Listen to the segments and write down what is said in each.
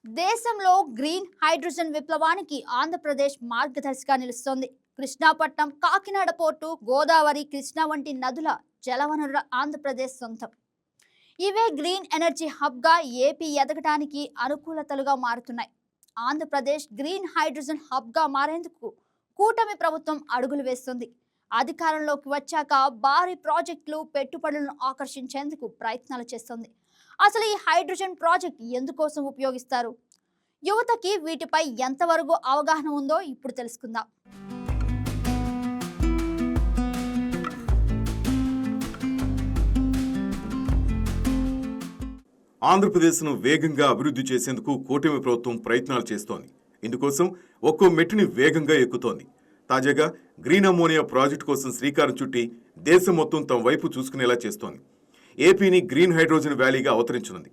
దేశంలో green hydrogen విప్లవానికి ఆంధ్రప్రదేశ్ మార్గదర్శిగా నిలుస్తోంది. కృష్ణాపట్నం, కాకినాడ పోర్టు, గోదావరి, కృష్ణా వంటి నదుల జలవనరుల ఆంధ్రప్రదేశ్ సొంతం. ఇవే గ్రీన్ ఎనర్జీ హబ్గా ఏపీ ఎదగడానికి అనుకూలతలుగా మారుతున్నాయి. ఆంధ్రప్రదేశ్ గ్రీన్ హైడ్రోజన్ హబ్గా మారేందుకు కూటమి ప్రభుత్వం అడుగులు వేస్తుంది. అధికారంలోకి వచ్చాక భారీ ప్రాజెక్టులు, పెట్టుబడులను ఆకర్షించేందుకు ప్రయత్నాలు చేస్తుంది. అసలు ఈ హైడ్రోజన్ ప్రాజెక్ట్ ఎందుకోసం ఉపయోగిస్తారు? యువతకి వీటిపై ఎంతవరకు అవగాహన ఉందో ఇప్పుడు తెలుసుకుందాం. ఆంధ్రప్రదేశ్ను వేగంగా అభివృద్ధి చేసేందుకు కూటమి ప్రభుత్వం ప్రయత్నాలు చేస్తోంది. ఇందుకోసం ఒక్కో మెట్టుని వేగంగా ఎక్కుతోంది. తాజాగా గ్రీన్ అమోనియా ప్రాజెక్టు కోసం శ్రీకారం చుట్టి దేశం మొత్తం తమ వైపు చూసుకునేలా చేస్తోంది. ఏపీని గ్రీన్ హైడ్రోజన్ వ్యాలీగా అవతరించనుంది.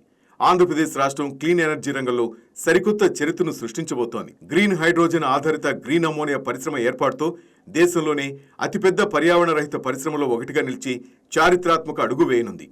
ఆంధ్రప్రదేశ్ రాష్ట్రం క్లీన్ ఎనర్జీ రంగంలో సరికొత్త చరిత్రను సృష్టించబోతోంది. గ్రీన్ హైడ్రోజన్ ఆధారిత గ్రీన్ అమోనియా పరిశ్రమ ఏర్పాటుతో దేశంలోనే అతిపెద్ద పర్యావరణ రహిత పరిశ్రమలో ఒకటిగా నిలిచి చారిత్రాత్మక అడుగు వేయనుంది.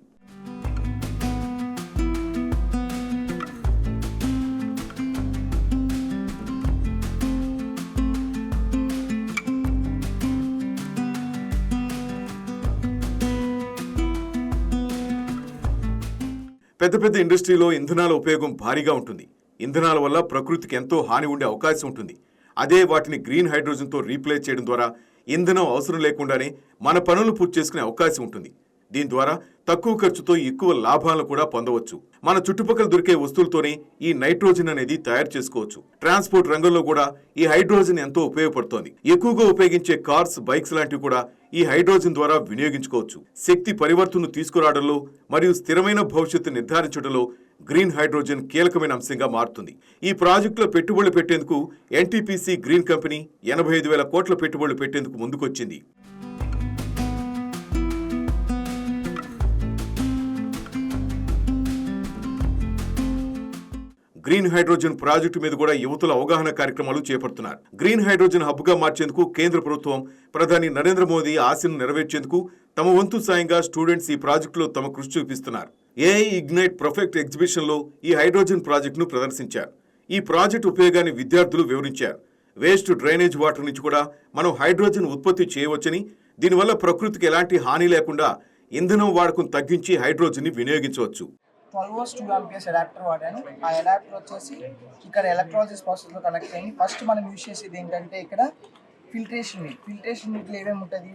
పెద్ద పెద్ద ఇండస్ట్రీలో ఇంధనాల ఉపయోగం భారీగా ఉంటుంది. ఇంధనాల వల్ల ప్రకృతికి ఎంతో హాని ఉండే అవకాశం ఉంటుంది. అదే వాటిని గ్రీన్ హైడ్రోజన్తో రీప్లేస్ చేయడం ద్వారా ఇంధనం అవసరం లేకుండానే మన పనులు పూర్తి చేసుకునే అవకాశం ఉంటుంది. దీని ద్వారా తక్కువ ఖర్చుతో ఎక్కువ లాభాలను కూడా పొందవచ్చు. మన చుట్టుపక్కల దొరికే వస్తువులతోనే ఈ నైట్రోజన్ అనేది తయారు చేసుకోవచ్చు. ట్రాన్స్పోర్ట్ రంగంలో కూడా ఈ హైడ్రోజన్ ఎంతో ఉపయోగపడుతోంది. ఎక్కువగా ఉపయోగించే కార్స్, బైక్స్ లాంటివి కూడా ఈ హైడ్రోజన్ ద్వారా వినియోగించుకోవచ్చు. శక్తి పరివర్తనను తీసుకురావడంలో మరియు స్థిరమైన భవిష్యత్తు నిర్ధారించడంలో గ్రీన్ హైడ్రోజన్ కీలకమైన అంశంగా మారుతుంది. ఈ ప్రాజెక్టులో పెట్టుబడులు పెట్టేందుకు ఎన్టీపీసీ గ్రీన్ కంపెనీ 85,000 కోట్ల పెట్టుబడులు పెట్టేందుకు ముందుకొచ్చింది. గ్రీన్ హైడ్రోజన్ ప్రాజెక్టు మీద కూడా యువతుల అవగాహన కార్యక్రమాలు చేపడుతున్నారు. గ్రీన్ హైడ్రోజన్ హబ్గా మార్చేందుకు కేంద్ర ప్రభుత్వం ప్రధాని నరేంద్ర మోదీ ఆశను నెరవేర్చేందుకు తమ వంతు సాయంగా స్టూడెంట్స్ ఈ ప్రాజెక్టులో తమ కృషి చూపిస్తున్నారు. ఏఐ ఇగ్నైట్ ప్రొఫెక్ట్ ఎగ్జిబిషన్లో ఈ హైడ్రోజన్ ప్రాజెక్టును ప్రదర్శించారు. ఈ ప్రాజెక్టు ఉపయోగాన్ని విద్యార్థులు వివరించారు. వేస్ట్ డ్రైనేజ్ వాటర్ నుంచి కూడా మనం హైడ్రోజన్ ఉత్పత్తి చేయవచ్చని, దీనివల్ల ప్రకృతికి ఎలాంటి హాని లేకుండా ఇంధనం వాడకం తగ్గించి హైడ్రోజన్ని వినియోగించవచ్చు. 12 2 amps అడాప్టర్ వాడాను. ఆ అడాప్టర్ వచ్చేసి ఇక్కడ ఎలక్ట్రాలసిస్ ప్రాసెస్లో కనెక్ట్ అయింది. ఫస్ట్ మనం యూజ్ చేసేది ఏంటంటే ఇక్కడ ఫిల్ట్రేషన్ మీట్లో ఏమేమి ఉంటుంది,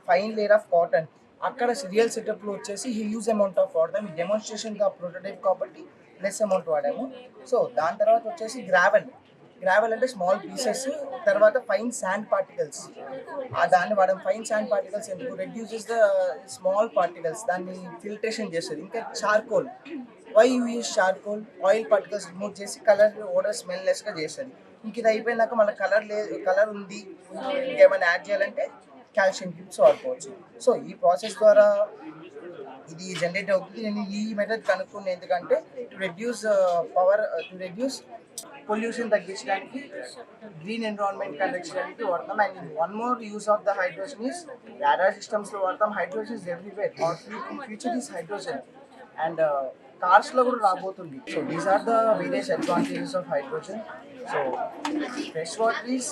ఫైన్ లేయర్ ఆఫ్ కాటన్. అక్కడ రియల్ సెటప్లో వచ్చేసి హ్యూజ్ అమౌంట్ ఆఫ్ వాడతాం. డెమాన్స్ట్రేషన్ ప్రోటోటైప్ కాబట్టి లెస్ అమౌంట్ వాడాము. సో దాని తర్వాత వచ్చేసి గ్రావెల్ అంటే స్మాల్ పీసెస్, తర్వాత ఫైన్ శాండ్ పార్టికల్స్. దాన్ని వాడడం. ఫైన్ శాండ్ పార్టికల్స్ ఎందుకు? రెడ్యూసెస్ ద స్మాల్ పార్టికల్స్, దాన్ని ఫిల్ట్రేషన్ చేస్తుంది. ఇంకా charcoal, why use charcoal? Oil particles remove చేసి కలర్, ఓడర్, స్మెల్ లెస్గా చేస్తుంది. ఇంక ఇది అయిపోయినాక మళ్ళీ కలర్ ఉంది ఇంకేమైనా యాడ్ చేయాలంటే కాల్షియం క్యూబ్స్ వాడుకోవచ్చు. సో ఈ ప్రాసెస్ ద్వారా ఇది జనరేట్ అవుతుంది. నేను ఈ మెథడ్ కనుక్కున్నాను ఎందుకంటే టు రెడ్యూస్ పొల్యూషన్ తగ్గించడానికి, గ్రీన్ ఎన్విరాన్మెంట్ తగ్గించడానికి వాడతాం. And one more use of the hydrogen is radar సిస్టమ్స్లో వాడతాం. Hydrogen is everywhere. Future is hydrogen and కార్స్లో కూడా రాబోతుంది. So these are the various advantages of hydrogen. So fresh water is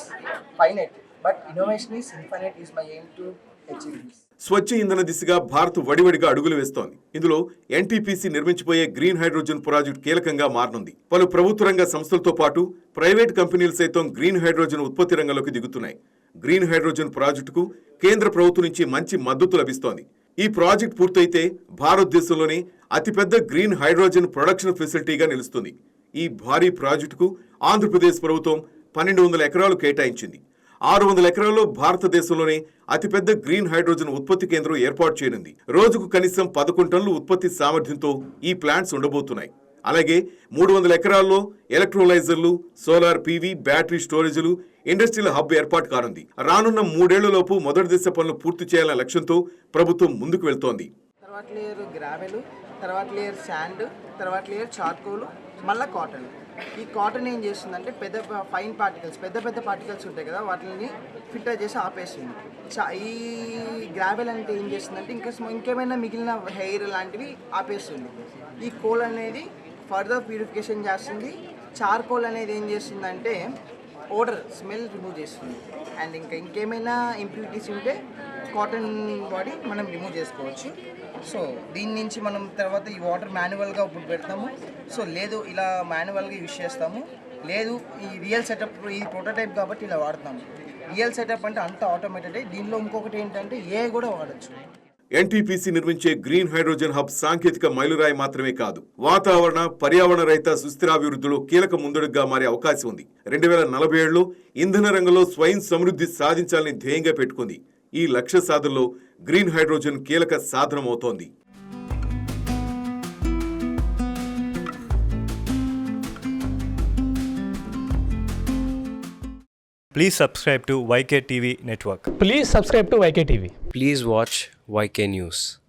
finite but innovation is infinite is my aim to achieve this. స్వచ్ఛ ఇంధన దిశగా భారత్ వడివడిగా అడుగులు వేస్తోంది. ఇందులో ఎన్టీపీసీ నిర్మించబోయే గ్రీన్ హైడ్రోజన్ ప్రాజెక్టు కీలకంగా మారనుంది. పలు ప్రభుత్వ రంగ సంస్థలతో పాటు ప్రైవేట్ కంపెనీలు సైతం గ్రీన్ హైడ్రోజన్ ఉత్పత్తి రంగంలోకి దిగుతున్నాయి. గ్రీన్ హైడ్రోజన్ ప్రాజెక్టుకు కేంద్ర ప్రభుత్వం నుంచి మంచి మద్దతు లభిస్తోంది. ఈ ప్రాజెక్టు పూర్తయితే భారతదేశంలోనే అతిపెద్ద గ్రీన్ హైడ్రోజన్ ప్రొడక్షన్ ఫెసిలిటీగా నిలుస్తుంది. ఈ భారీ ప్రాజెక్టుకు ఆంధ్రప్రదేశ్ ప్రభుత్వం 1200 ఎకరాలు కేటాయించింది. 600 ఎకరాల్లో భారతదేశంలోనే అతిపెద్ద గ్రీన్ హైడ్రోజన్ ఉత్పత్తి కేంద్రం ఏర్పాటు చేయనుంది. రోజుకు కనీసం 11 టన్నుల ఉత్పత్తి సామర్థ్యంతో ఈ ప్లాంట్స్ ఉండబోతున్నాయి. అలాగే 300 ఎకరాల్లో ఎలక్ట్రోలైజర్లు, సోలార్ పీవీ, బ్యాటరీ స్టోరేజీలు, ఇండస్ట్రియల్ హబ్ ఏర్పాటు కానుంది. రానున్న 3 ఏళ్లలోపు మొదటి దశ పనులు పూర్తి చేయాలనే లక్ష్యంతో ప్రభుత్వం ముందుకు వెళ్తోంది. తర్వాత లేయర్ గ్రావెల్, తర్వాత లేయర్ శాండ్, తర్వాత లేయర్ చార్కోల్, మళ్ళీ కాటన్. ఈ కాటన్ ఏం చేస్తుందంటే పెద్ద పార్టికల్స్ ఉంటాయి కదా, వాటిని ఫిల్టర్ చేసి ఆపేస్తుంది. ఈ గ్రావెల్ అంటే ఏం చేస్తుందంటే ఇంకేమైనా మిగిలిన హెయిర్ లాంటివి ఆపేస్తుంది. ఈ కోల్ అనేది ఫర్దర్ ప్యూరిఫికేషన్ చేస్తుంది, చార్కోల్ అనేది ఏం చేస్తుందంటే ఓడర్ స్మెల్ రిమూవ్ చేస్తుంది. అండ్ ఇంకేమైనా ఇంప్యూరిటీస్ ఉంటే కాటన్ బాడీ మనం రిమూవ్ చేసుకోవచ్చు. సో దీని నుంచి మనం తర్వాత ఈ వాటర్ మాన్యువల్గా ఇప్పుడు పెడతాము. సో లేదు ఇలా మాన్యువల్గా యూజ్ చేస్తాము, లేదు ఈ రియల్ సెటప్ ఇది ప్రోటోటైప్ కాబట్టి ఇలా వాడతాము. రియల్ సెటప్ అంటే అంత ఆటోమేటెడ్. దీనిలో ఇంకొకటి ఏంటంటే ఏ కూడా వాడచ్చు. ఎన్టీపీసీ నిర్మించే గ్రీన్ హైడ్రోజన్ హబ్ సాంకేతిక మైలురాయి మాత్రమే కాదు, వాతావరణ పర్యావరణ రహిత సుస్థిరాభివృద్ధిలో కీలక ముందడుగుగా మారే అవకాశం ఉంది. 2047లో ఇంధన రంగంలో స్వయం సమృద్ధి సాధించాలని ధ్యేయంగా పెట్టుకుంది. ఈ లక్ష్య సాధనలో గ్రీన్ హైడ్రోజన్ కీలక సాధనమవుతోంది. Please subscribe to YK TV Network. Please subscribe to YK TV. Please watch YK News.